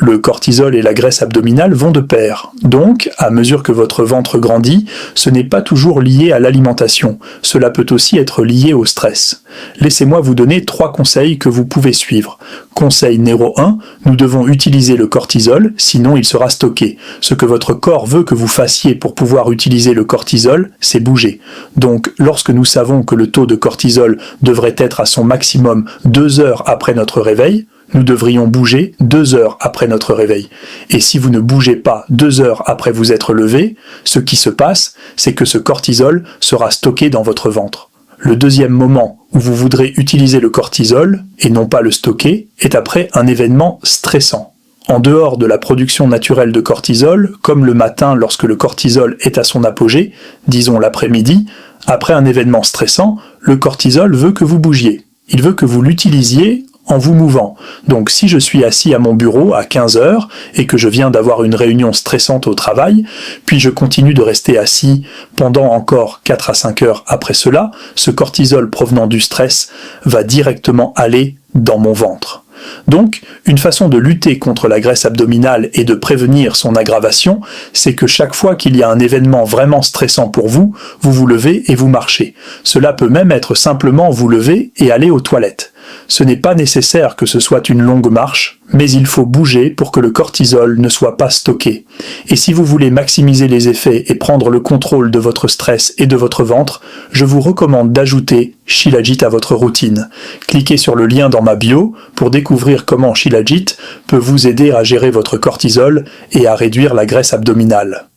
Le cortisol et la graisse abdominale vont de pair. Donc, à mesure que votre ventre grandit, ce n'est pas toujours lié à l'alimentation. Cela peut aussi être lié au stress. Laissez-moi vous donner 3 conseils que vous pouvez suivre. Conseil numéro 1, nous devons utiliser le cortisol, sinon il sera stocké. Ce que votre corps veut que vous fassiez pour pouvoir utiliser le cortisol, c'est bouger. Donc, lorsque nous savons que le taux de cortisol devrait être à son maximum 2 heures après notre réveil, nous devrions bouger 2 heures après notre réveil. Et si vous ne bougez pas 2 heures après vous être levé, ce qui se passe, c'est que ce cortisol sera stocké dans votre ventre. Le deuxième moment où vous voudrez utiliser le cortisol, et non pas le stocker, est après un événement stressant. En dehors de la production naturelle de cortisol, comme le matin lorsque le cortisol est à son apogée, disons l'après-midi, après un événement stressant, le cortisol veut que vous bougiez. Il veut que vous l'utilisiez en vous mouvant. Donc si je suis assis à mon bureau à 15 heures et que je viens d'avoir une réunion stressante au travail, puis je continue de rester assis pendant encore 4 à 5 heures après cela, ce cortisol provenant du stress va directement aller dans mon ventre. Donc, une façon de lutter contre la graisse abdominale et de prévenir son aggravation, c'est que chaque fois qu'il y a un événement vraiment stressant pour vous, vous vous levez et vous marchez. Cela peut même être simplement vous lever et aller aux toilettes. Ce n'est pas nécessaire que ce soit une longue marche, mais il faut bouger pour que le cortisol ne soit pas stocké. Et si vous voulez maximiser les effets et prendre le contrôle de votre stress et de votre ventre, je vous recommande d'ajouter Shilajit à votre routine. Cliquez sur le lien dans ma bio pour découvrir comment Shilajit peut vous aider à gérer votre cortisol et à réduire la graisse abdominale.